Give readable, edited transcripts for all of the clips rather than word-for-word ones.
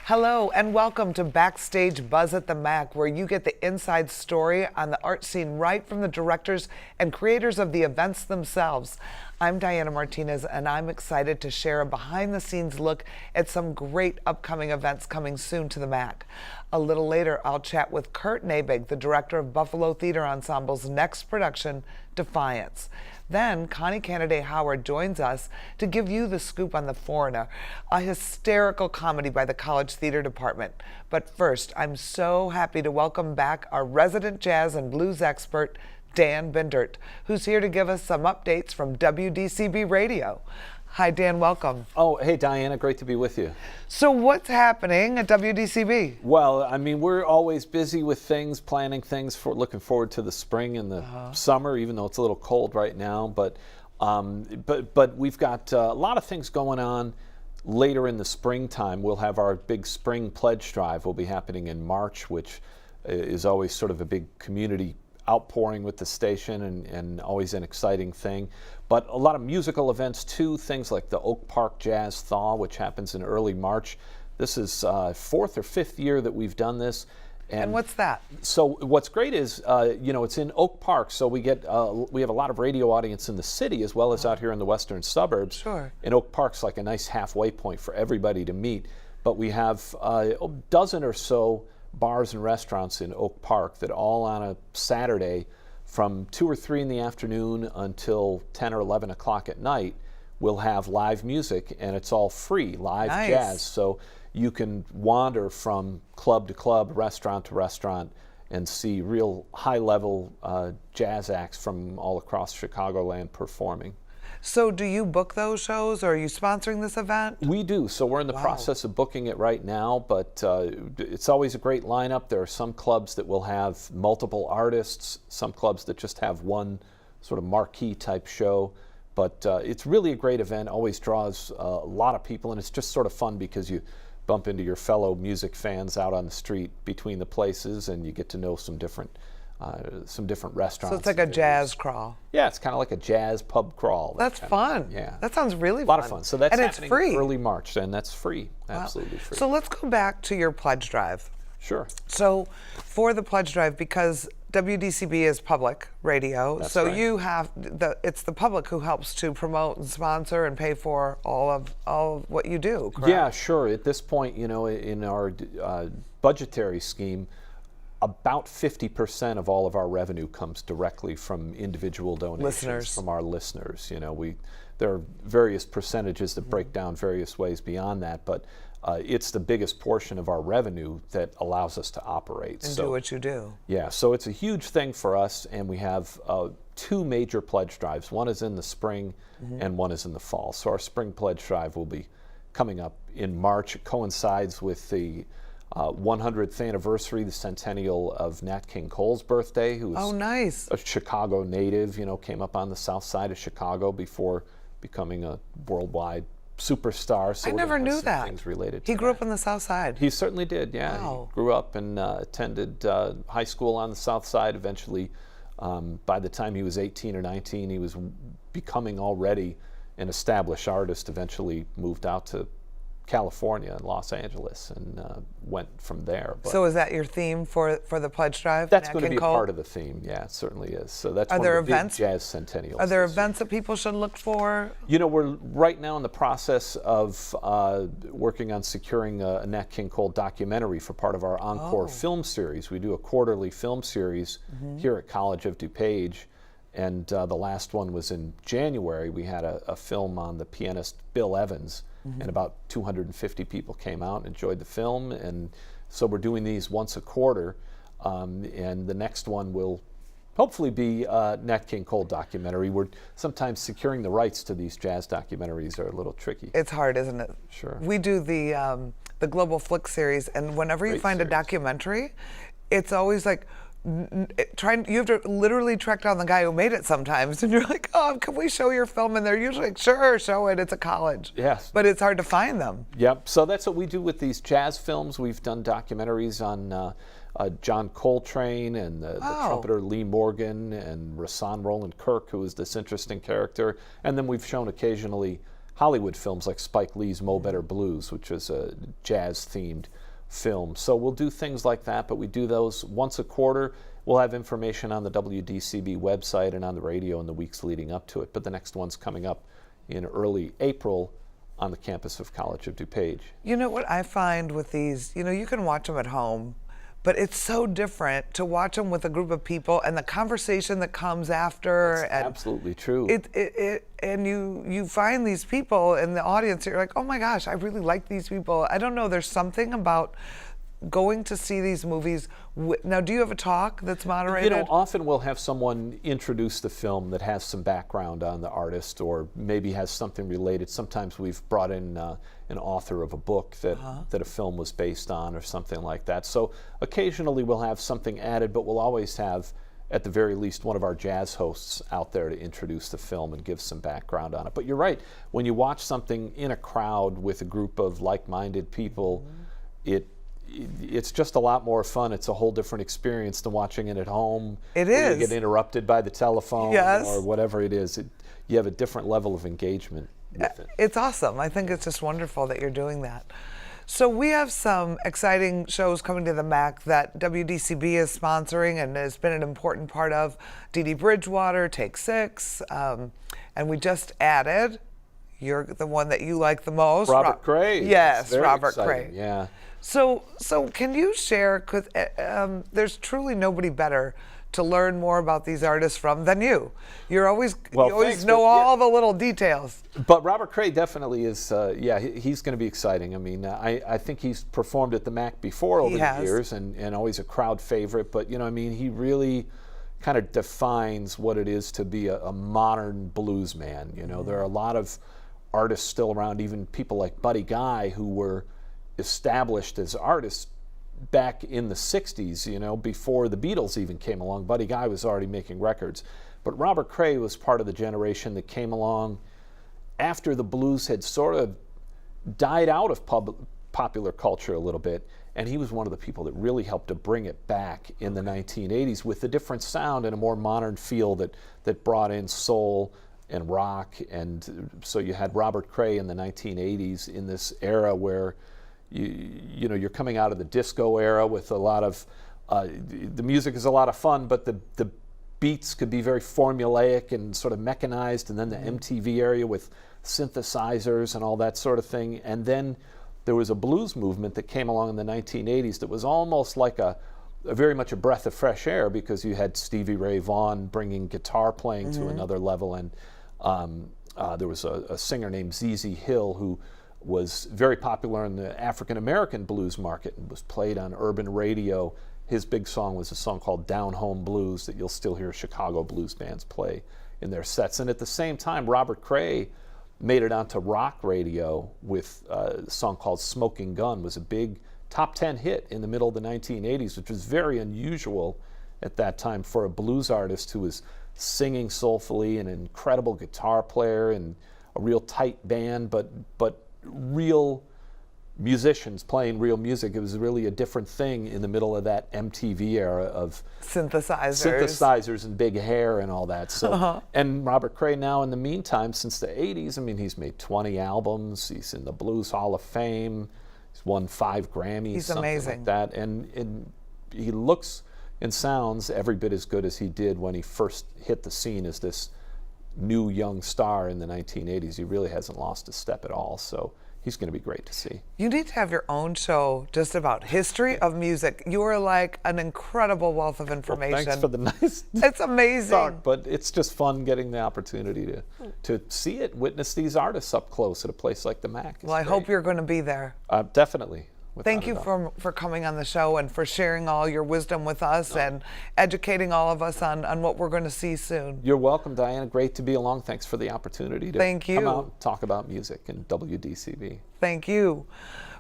Hello and welcome to Backstage Buzz at the Mac, where you get the inside story on the art scene right from the directors and creators of the events themselves. I'm Diana Martinez and I'm excited to share a behind-the-scenes look at some great upcoming events coming soon to the Mac. A little later, I'll chat with Naebig, the director of Buffalo Theatre Ensemble's next production, Defiance. Then, Connie Canaday Howard joins us to give you the scoop on The Foreigner, a hysterical comedy by the College Theatre Department. But first, I'm so happy to welcome back our resident jazz and blues expert, Dan Bindert, who's here to give us some updates from WDCB Radio. Hi, Dan, welcome. Oh, hey, Diana, great to be with you. So what's happening at WDCB? Well, I mean, we're always busy with things, planning things, for looking forward to the spring and the summer, even though it's a little cold right now. But we've got a lot of things going on later in the springtime. We'll have our big spring pledge drive will be happening in March, which is always sort of a big community outpouring with the station and always an exciting thing. But a lot of musical events too, things like the Oak Park Jazz Thaw, which happens in early March. This is fourth or fifth year that we've done this. And what's that? So what's great is, it's in Oak Park, so we have a lot of radio audience in the city as well as out here in the western suburbs. Sure. And Oak Park's like a nice halfway point for everybody to meet. But we have a dozen or so bars and restaurants in Oak Park that all on a Saturday from 2 or 3 in the afternoon until 10 or 11 o'clock at night will have live music, and it's all free, live jazz. So you can wander from club to club, restaurant to restaurant, and see real high-level jazz acts from all across Chicagoland performing. So do you book those shows, or are you sponsoring this event? We do. So we're in the process of booking it right now, but it's always a great lineup. There are some clubs that will have multiple artists, some clubs that just have one sort of marquee type show. But it's really a great event, always draws a lot of people, and it's just sort of fun because you bump into your fellow music fans out on the street between the places, and you get to know some different restaurants. So it's like a jazz crawl. Yeah, it's kind of like a jazz pub crawl. That's fun. Yeah. That sounds really fun. A lot of fun. So that's happening it's free. Early March, and that's free. Absolutely free. So let's go back to your pledge drive. Sure. So for the pledge drive, because WDCB is public radio, That's so right. you have it's the public who helps to promote and sponsor and pay for all of what you do, correct? Yeah, sure. At this point, in our budgetary scheme, about 50% of all of our revenue comes directly from individual donations from our listeners. There are various percentages that break down various ways beyond that, but it's the biggest portion of our revenue that allows us to operate. And do what you do. Yeah, so it's a huge thing for us, and we have 2 major pledge drives. One is in the spring and one is in the fall. So our spring pledge drive will be coming up in March. It coincides with the 100th anniversary, the centennial of Nat King Cole's birthday, who was a Chicago native, came up on the south side of Chicago before becoming a worldwide superstar. So I never knew that. Things related he to grew that. up on the south side. He certainly did, yeah. Wow. He grew up and attended high school on the south side. Eventually, by the time he was 18 or 19, he was becoming already an established artist. Eventually moved out to California and Los Angeles and went from there. But so is that your theme for the pledge drive? that's going to be a part of the theme. Yeah, it certainly is. So that's one of the big jazz centennials. Are there events that people should look for? We're right now in the process of working on securing a Nat King Cole documentary for part of our Encore film series. We do a quarterly film series here at College of DuPage, and the last one was in January. We had a film on the pianist Bill Evans, and about 250 people came out and enjoyed the film. And so we're doing these once a quarter, and the next one will hopefully be a Nat King Cole documentary. We're sometimes securing the rights to these jazz documentaries are a little tricky. It's hard, isn't it? Sure. We do the Global Flick series, and whenever you find a documentary, it's always like, you have to literally track down the guy who made it sometimes, and you're like, oh, can we show your film? And they're usually like, sure, show it, it's a college. Yes. But it's hard to find them. Yep, so that's what we do with these jazz films. We've done documentaries on John Coltrane and the trumpeter Lee Morgan and Rahsaan Roland Kirk, who is this interesting character. And then we've shown occasionally Hollywood films like Spike Lee's Mo Better Blues, which is a jazz-themed film. So we'll do things like that, but we do those once a quarter. We'll have information on the WDCB website and on the radio in the weeks leading up to it, but the next one's coming up in early April on the campus of College of DuPage. You know what I find with these, you can watch them at home, but it's so different to watch them with a group of people and the conversation that comes after. That's absolutely true. And you find these people in the audience, you're like, oh my gosh, I really like these people. I don't know, there's something about going to see these movies. Now, do you have a talk that's moderated? Often we'll have someone introduce the film that has some background on the artist or maybe has something related. Sometimes we've brought in an author of a book that a film was based on or something like that. So occasionally we'll have something added, but we'll always have, at the very least, one of our jazz hosts out there to introduce the film and give some background on it. But you're right, when you watch something in a crowd with a group of like-minded people, it's just a lot more fun. It's a whole different experience than watching it at home. It is. You get interrupted by the telephone or whatever it is. You have a different level of engagement with it. It's awesome. I think it's just wonderful that you're doing that. So we have some exciting shows coming to the MAC that WDCB is sponsoring and has been an important part of. Dee Dee Bridgewater, Take 6, and we just added, you're the one that you like the most. Robert Cray. Yes, Robert exciting. Cray. Yeah. So can you share, because there's truly nobody better to learn more about these artists from than you. You always know all the little details. But Robert Cray definitely is, he's going to be exciting. I mean, I think he's performed at the MAC before over the years and always a crowd favorite. But, he really kind of defines what it is to be a modern blues man. There are a lot of artists still around, even people like Buddy Guy, who were established as artists back in the 60s, before the Beatles even came along. Buddy Guy was already making records. But Robert Cray was part of the generation that came along after the blues had sort of died out of popular culture a little bit. And he was one of the people that really helped to bring it back in the 1980s with a different sound and a more modern feel that brought in soul and rock. And so you had Robert Cray in the 1980s in this era where you're coming out of the disco era with a lot of the music is a lot of fun, but the beats could be very formulaic and sort of mechanized, and then the MTV area with synthesizers and all that sort of thing. And then there was a blues movement that came along in the 1980s that was almost like a very much a breath of fresh air, because you had Stevie Ray Vaughan bringing guitar playing to another level, and there was a singer named ZZ Hill who was very popular in the African American blues market and was played on urban radio. His big song was a song called Down Home Blues that you'll still hear Chicago blues bands play in their sets. And at the same time, Robert Cray made it onto rock radio with a song called Smoking Gun. Was a big top 10 hit in the middle of the 1980s, which was very unusual at that time for a blues artist who was singing soulfully, an incredible guitar player, and a real tight band, but real musicians playing real music. It was really a different thing in the middle of that MTV era of synthesizers and big hair and all that. So, and Robert Cray now, in the meantime, since the 80s, he's made 20 albums. He's in the Blues Hall of Fame. He's won 5 Grammys. He's something amazing. Like that. And he looks and sounds every bit as good as he did when he first hit the scene as this new young star in the 1980s. He really hasn't lost a step at all, so he's going to be great to see. You need to have your own show just about history of music. You are like an incredible wealth of information. Well, thanks for the nice It's amazing. talk, but it's just fun getting the opportunity to see it, witness these artists up close at a place like the MAC. Well, I hope you're going to be there. Definitely. Thank you for coming on the show and for sharing all your wisdom with us and educating all of us on what we're going to see soon. You're welcome, Diana. Great to be along. Thanks for the opportunity to come out and talk about music and WDCB. Thank you.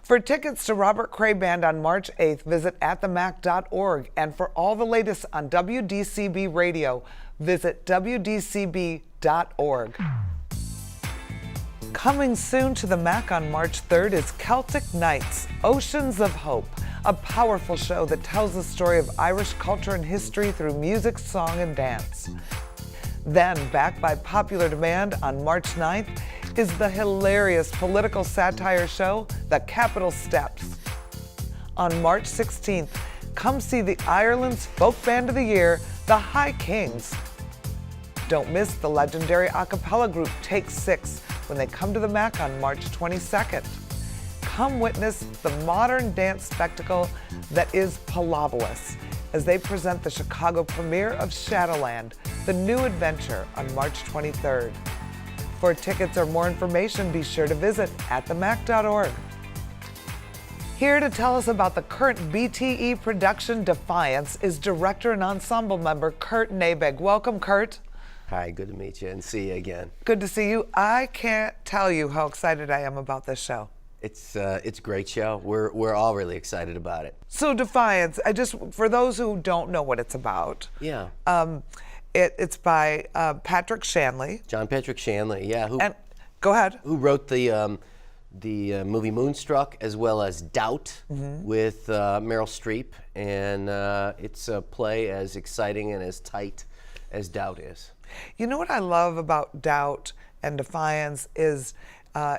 For tickets to Robert Cray Band on March 8th, visit atthemac.org. And for all the latest on WDCB Radio, visit WDCB.org. Coming soon to the MAC on March 3rd is Celtic Nights, Oceans of Hope, a powerful show that tells the story of Irish culture and history through music, song, and dance. Then, back by popular demand on March 9th, is the hilarious political satire show, The Capital Steps. On March 16th, come see the Ireland's folk band of the year, the High Kings. Don't miss the legendary a cappella group Take Six when they come to the MAC on March 22nd. Come witness the modern dance spectacle that is Pilobolus as they present the Chicago premiere of Shadowland, the new adventure, on March 23rd. For tickets or more information, be sure to visit atthemac.org. Here to tell us about the current BTE production Defiance is director and ensemble member Kurt Naebig. Welcome, Kurt. Hi, good to meet you and see you again. Good to see you. I can't tell you how excited I am about this show. It's a great show. We're all really excited about it. So Defiance, for those who don't know what it's about. Yeah. It's by Patrick Shanley. John Patrick Shanley, yeah. Go ahead. Who wrote the movie Moonstruck as well as Doubt with Meryl Streep, and it's a play as exciting and as tight as Doubt is. You know what I love about Doubt and Defiance is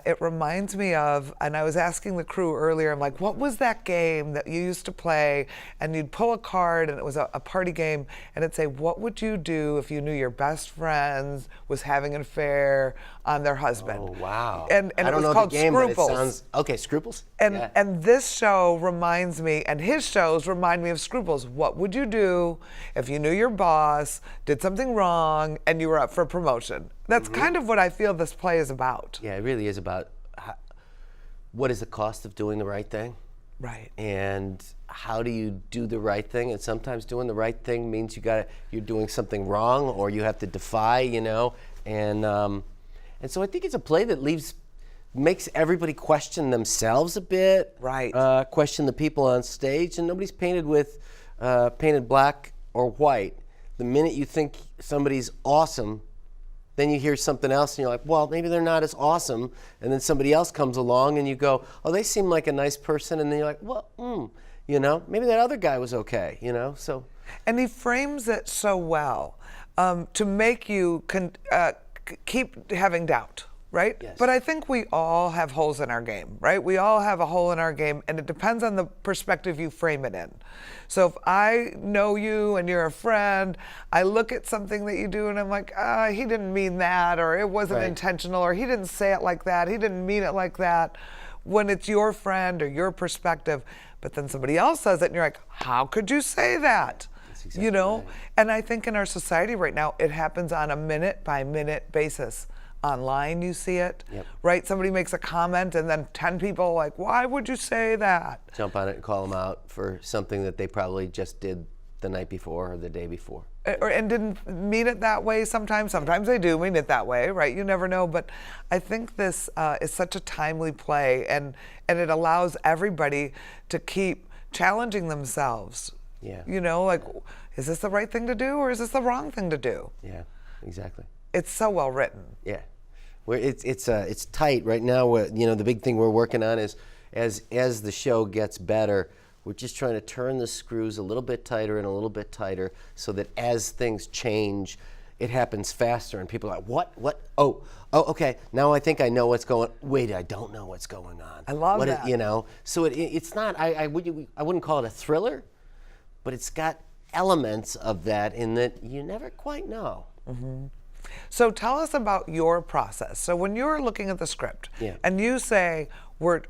it reminds me of, and I was asking the crew earlier, I'm like, what was that game that you used to play? And you'd pull a card and it was a party game, and it'd say, what would you do if you knew your best friend was having an affair on their husband? Oh, wow. And I it don't was know called the game, Scruples. but it sounds, okay, Scruples? And this show reminds me, and his shows remind me of Scruples. What would you do if you knew your boss did something wrong and you were up for promotion? That's kind of what I feel this play is about. Yeah, it really is about what is the cost of doing the right thing? Right. And how do you do the right thing? And sometimes doing the right thing means you're doing something wrong, or you have to defy, And so I think it's a play that makes everybody question themselves a bit. Right. Question the people on stage, and nobody's painted black or white. The minute you think somebody's awesome, then you hear something else and you're like, well, maybe they're not as awesome. And then somebody else comes along and you go, oh, they seem like a nice person. And then you're like, well, maybe that other guy was okay, so. And he frames it so well to make you keep having doubt, right? Yes. But I think we all have holes in our game, right? We all have a hole in our game, and it depends on the perspective you frame it in. So if I know you and you're a friend, I look at something that you do and I'm like, he didn't mean that, or it wasn't intentional, or he didn't say it like that, he didn't mean it like that. When it's your friend or your perspective, but then somebody else says it and you're like, how could you say that? That's exactly right. And I think in our society right now, it happens on a minute by minute basis. Online, you see it, right? Somebody makes a comment and then 10 people are like, why would you say that? Jump on it and call them out for something that they probably just did the night before or the day before. And didn't mean it that way sometimes. Sometimes they do mean it that way, right? You never know. But I think this is such a timely play, and it allows everybody to keep challenging themselves. Yeah. Like, is this the right thing to do, or is this the wrong thing to do? Yeah, exactly. It's so well written. Yeah, it's tight right now. The big thing we're working on is as the show gets better, we're just trying to turn the screws a little bit tighter and a little bit tighter, so that as things change, it happens faster, and people are like, what? Oh, okay. Now I think I know what's going. Wait, I don't know what's going on. I love that. So it's not. I wouldn't call it a thriller, but it's got elements of that in that you never quite know. Mm-hmm. So tell us about your process. So when you're looking at the script and you say we're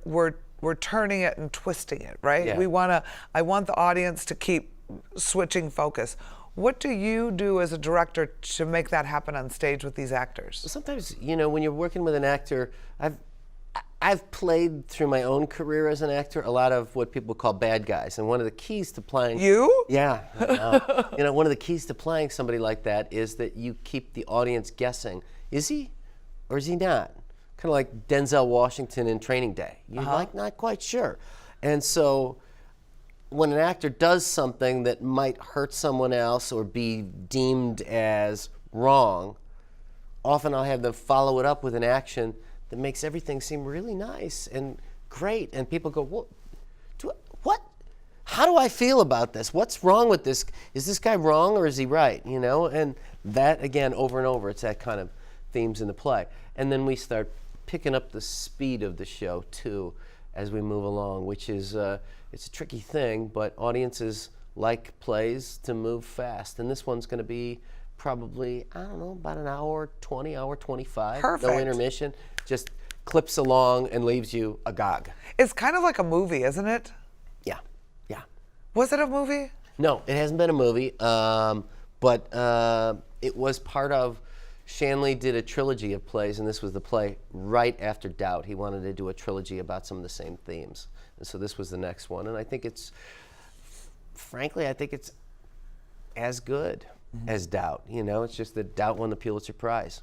turning it and twisting it, right? Yeah. I want the audience to keep switching focus. What do you do as a director to make that happen on stage with these actors? Sometimes, when you're working with an actor, I've played through my own career as an actor a lot of what people call bad guys, and one of the keys to playing one of the keys to playing somebody like that is that you keep the audience guessing, is he or is he not? Kind of like Denzel Washington in Training Day. You're like not quite sure. And so when an actor does something that might hurt someone else or be deemed as wrong, often I'll have them follow it up with an action that makes everything seem really nice and great. And people go, what? How do I feel about this? What's wrong with this? Is this guy wrong or is he right? And that, again, over and over, it's that kind of themes in the play. And then we start picking up the speed of the show too as we move along, which is it's a tricky thing, but audiences like plays to move fast, and this one's going to be probably, I don't know, about an hour 20, hour 25. Perfect. No intermission, just clips along and leaves you agog. It's kind of like a movie, isn't it? Yeah, yeah. Was it a movie? No, it hasn't been a movie, but it was part of, Shanley did a trilogy of plays, and this was the play right after Doubt. He wanted to do a trilogy about some of the same themes. And so this was the next one, and I think it's, frankly, I think it's as good as Doubt. You know, it's just that Doubt won the Pulitzer Prize.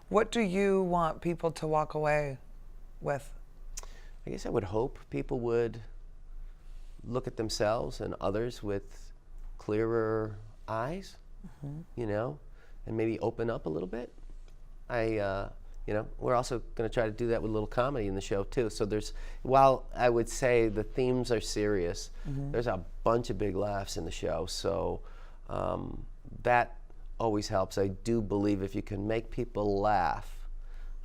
What do you want people to walk away with? I guess I would hope people would look at themselves and others with clearer eyes, you know, and maybe open up a little bit. You know, we're also going to try to do that with a little comedy in the show too. So there's, while I would say the themes are serious, there's a bunch of big laughs in the show. So that always helps. I do believe if you can make people laugh,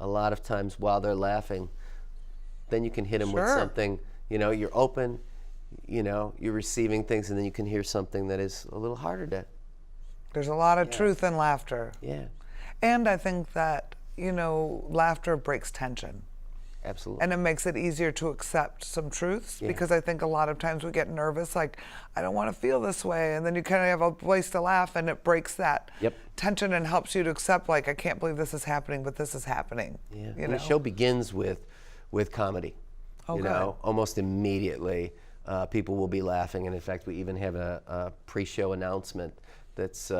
a lot of times while they're laughing, then you can hit them with something, you know, you're open, you know, you're receiving things, and then you can hear something that is a little harder to. There's a lot of truth in laughter. Yeah. And I think that, you know, laughter breaks tension. Absolutely. And it makes it easier to accept some truths, because I think a lot of times we get nervous, like, I don't want to feel this way, and then you kind of have a place to laugh, and it breaks that tension and helps you to accept, like, I can't believe this is happening, but this is happening. Yeah. You And know? the show begins with comedy. Oh, you know, almost immediately people will be laughing, and in fact we even have a pre-show announcement that's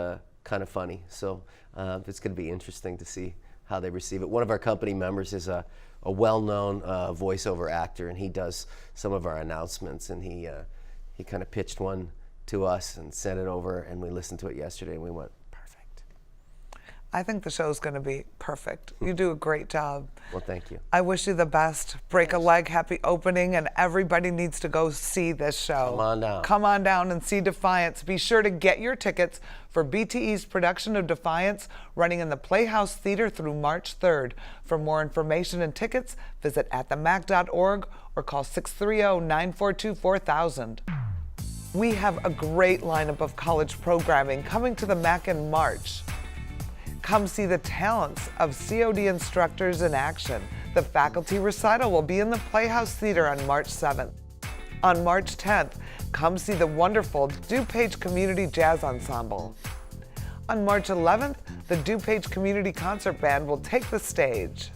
kind of funny. So it's going to be interesting to see how they receive it. One of our company members is a well-known voiceover actor, and he does some of our announcements, and he kind of pitched one to us and sent it over, and we listened to it yesterday, and we went, perfect. I think the show's going to be perfect. You do a great job. Well, thank you. I wish you the best. Break a leg, happy opening, and everybody needs to go see this show. Come on down. Come on down and see Defiance. Be sure to get your tickets for BTE's production of Defiance, running in the Playhouse Theater through March 3rd. For more information and tickets, visit atthemac.org or call 630-942-4000. We have a great lineup of college programming coming to the MAC in March. Come see the talents of COD instructors in action. The faculty recital will be in the Playhouse Theater on March 7th. On March 10th, come see the wonderful DuPage Community Jazz Ensemble. On March 11th, the DuPage Community Concert Band will take the stage.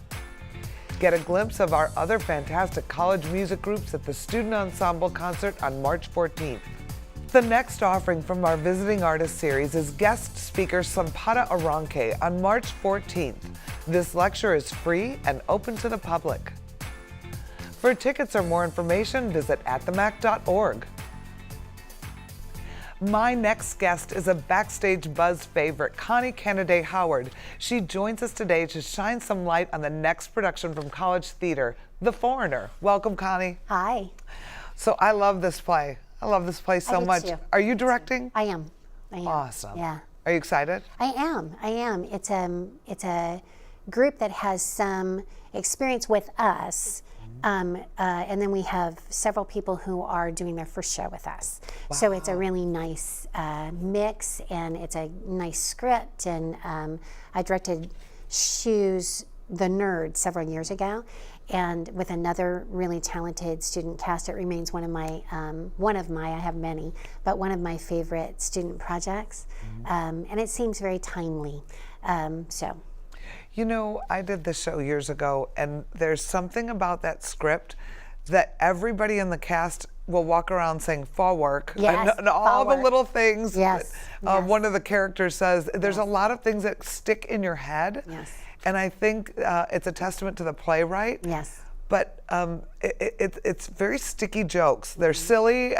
Get a glimpse of our other fantastic college music groups at the Student Ensemble Concert on March 14th. The next offering from our Visiting Artist series is guest speaker Sampata Aranke on March 14th. This lecture is free and open to the public. For tickets or more information, visit atthemac.org. My next guest is a Backstage Buzz favorite, Connie Canaday Howard. She joins us today to shine some light on the next production from College Theater, The Foreigner. Welcome, Connie. Hi. So I love this play. I love this play so much. Too. Are you directing? I am. Awesome. Yeah. Are you excited? I am. It's a group that has some experience with us, and then we have several people who are doing their first show with us. Wow. So it's a really nice mix, and it's a nice script. And I directed Shoes the Nerd several years ago, and with another really talented student cast. It remains one of my, I have many, but one of my favorite student projects. And it seems very timely, so. You know, I did this show years ago, and there's something about that script that everybody in the cast will walk around saying "fall work," yes, and all the little things. Yes, that, yes. One of the characters says. There's a lot of things that stick in your head. Yes. And I think it's a testament to the playwright. Yes. But it's very sticky jokes. They're silly,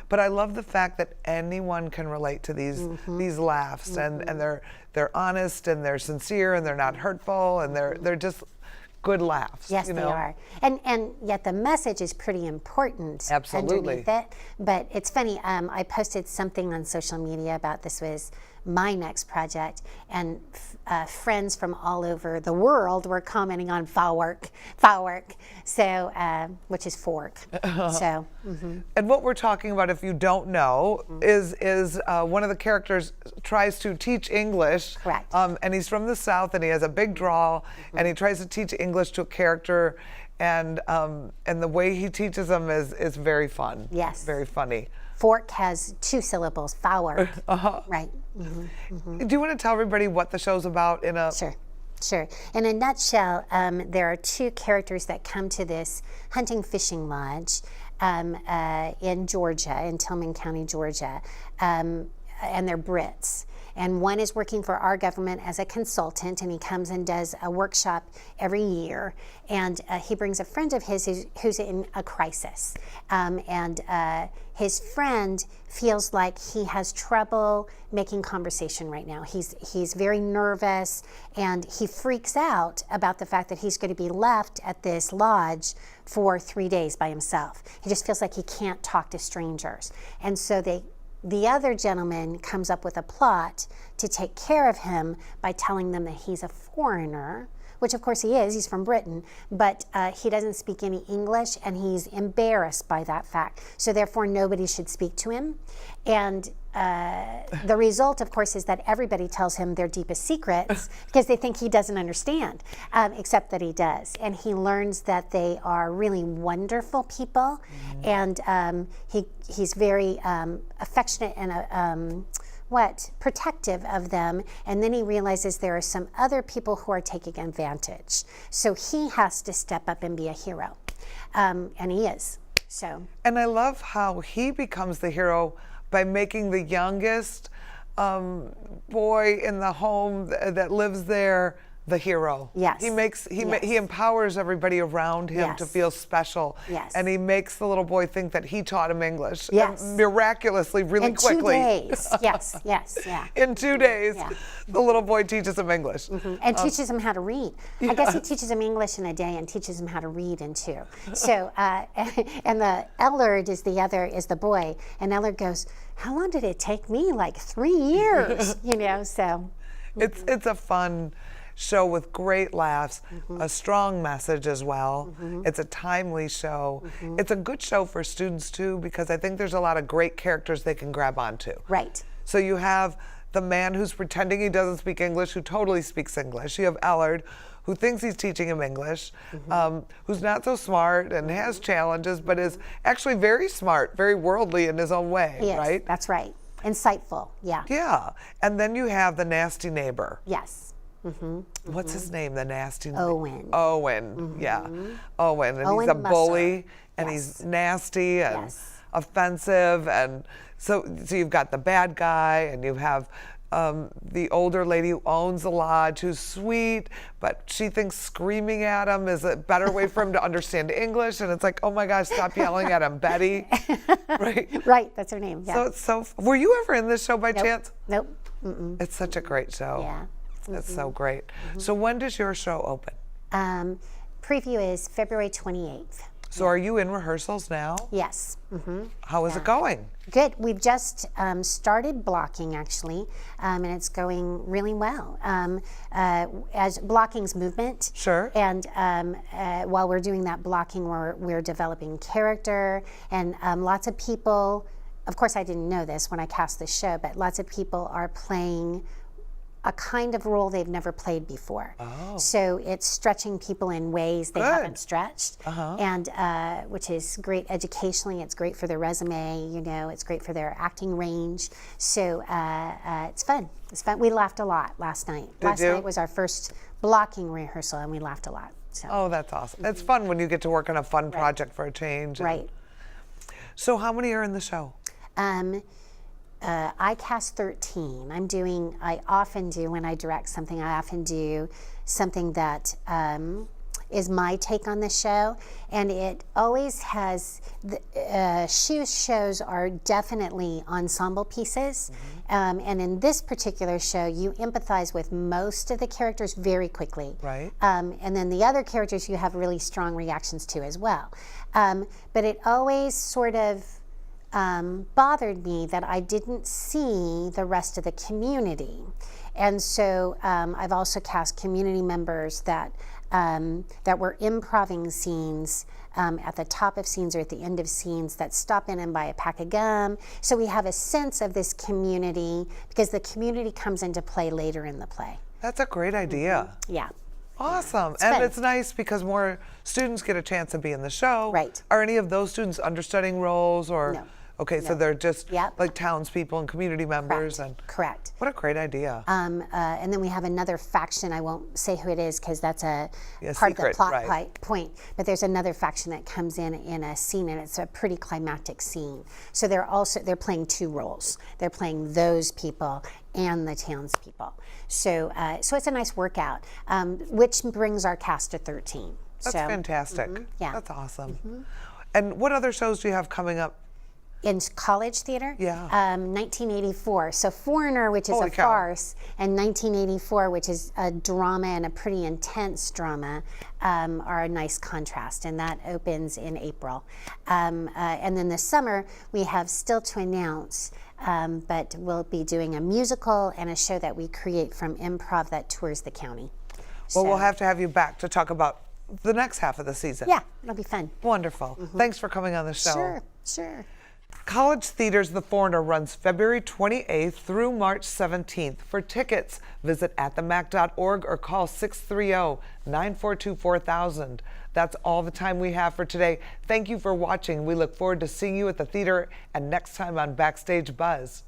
but I love the fact that anyone can relate to these laughs, and they're honest, and they're sincere, and they're not hurtful, and they're just good laughs. Yes, you they know? are. And yet the message is pretty important Absolutely. underneath it. But it's funny, I posted something on social media about this was my next project, and friends from all over the world were commenting on foul work, so, which is fork. So. And what we're talking about, if you don't know, is one of the characters tries to teach English. Correct. And he's from the South, and he has a big drawl, and he tries to teach English to a character, and the way he teaches them is very fun. Yes. Very funny. Fork has 2 syllables, foul work. Right. Do you want to tell everybody what the show's about in a... Sure. In a nutshell, there are 2 characters that come to this hunting fishing lodge in Georgia, in Tillman County, Georgia, and they're Brits. And one is working for our government as a consultant, and he comes and does a workshop every year. And he brings a friend of his who's in a crisis. His friend feels like he has trouble making conversation right now. He's very nervous, and he freaks out about the fact that he's going to be left at this lodge for 3 days by himself. He just feels like he can't talk to strangers. And so the other gentleman comes up with a plot to take care of him by telling them that he's a foreigner, which of course he is, he's from Britain, but he doesn't speak any English, and he's embarrassed by that fact. So therefore nobody should speak to him. And the result, of course, is that everybody tells him their deepest secrets because they think he doesn't understand, except that he does. And he learns that they are really wonderful people, and he's very affectionate and protective of them. And then he realizes there are some other people who are taking advantage. So he has to step up and be a hero, and he is. So. And I love how he becomes the hero by making the youngest boy in the home that lives there the hero. Yes. He empowers everybody around him to feel special. Yes. And he makes the little boy think that he taught him English. Yes. Miraculously, really quickly. In 2 days. Yes. Yeah. In 2 days, the little boy teaches him English. And teaches him how to read. I guess he teaches him English in a day and teaches him how to read in 2. So, and the Ellard is the boy, and Ellard goes, "How long did it take me? Like 3 years." So. It's a fun show with great laughs, a strong message as well. It's a timely show. It's a good show for students too, because I think there's a lot of great characters they can grab onto. Right. So you have the man who's pretending he doesn't speak English, who totally speaks English. You have Ellard, who thinks he's teaching him English, who's not so smart and has challenges, but is actually very smart, very worldly in his own way, Yes, right? that's right. Insightful, yeah. Yeah, and then you have the nasty neighbor. Yes. What's his name, the nasty Owen. Owen, yeah. Owen, and Owen he's a Musser. bully, and Yes. he's nasty and Yes. offensive, and so you've got the bad guy, and you have the older lady who owns the lodge, who's sweet, but she thinks screaming at him is a better way for him to understand English, and it's like, oh my gosh, stop yelling at him, Betty, right? Right, that's her name, yeah. So it's so. Were you ever in this show by chance? Nope. It's such a great show. Yeah. It's so great. So when does your show open? Preview is February 28th. So are you in rehearsals now? Yes. How is it going? Good. We've just started blocking, actually, and it's going really well. As blocking's movement. Sure. And while we're doing that blocking, we're developing character, and lots of people, of course I didn't know this when I cast the show, but lots of people are playing a kind of role they've never played before. Oh. So it's stretching people in ways they Good. haven't stretched, and which is great educationally. It's great for their resume, it's great for their acting range. So it's fun. It's fun. We laughed a lot last night. Last you? night was our first blocking rehearsal, and we laughed a lot. So. Oh, that's awesome. It's fun when you get to work on a fun project for a change. Right. So how many are in the show? I cast 13. I often do, when I direct something, I often do something that is my take on the show, and it always has, shows are definitely ensemble pieces, and in this particular show, you empathize with most of the characters very quickly. Right. And then the other characters you have really strong reactions to as well. But it always sort of bothered me that I didn't see the rest of the community. And so I've also cast community members that were improvising scenes at the top of scenes or at the end of scenes, that stop in and buy a pack of gum. So we have a sense of this community because the community comes into play later in the play. That's a great idea. Yeah. Awesome. It's and fun. it's nice because more students get a chance to be in the show. Right. Are any of those students understudying roles or? No. Okay, so No. they're just Yep. like townspeople and community members. Correct. What a great idea. And then we have another faction. I won't say who it is because that's a Yeah, part secret, of the plot right. point. But there's another faction that comes in a scene, and it's a pretty climactic scene. So they're playing two roles. They're playing those people and the townspeople. So it's a nice workout, which brings our cast to 13. That's fantastic. yeah. That's awesome. And what other shows do you have coming up? In college theater? Yeah. 1984. So Foreigner, which is Holy a cow. farce, and 1984, which is a drama and a pretty intense drama, are a nice contrast, and that opens in April. And then this summer, we have still to announce, but we'll be doing a musical and a show that we create from improv that tours the county. Well, So- we'll have to have you back to talk about the next half of the season. Yeah, it'll be fun. Wonderful. Thanks for coming on the show. Sure. College Theater's The Foreigner runs February 28th through March 17th. For tickets, visit atthemac.org or call 630-942-4000. That's all the time we have for today. Thank you for watching. We look forward to seeing you at the theater and next time on Backstage Buzz.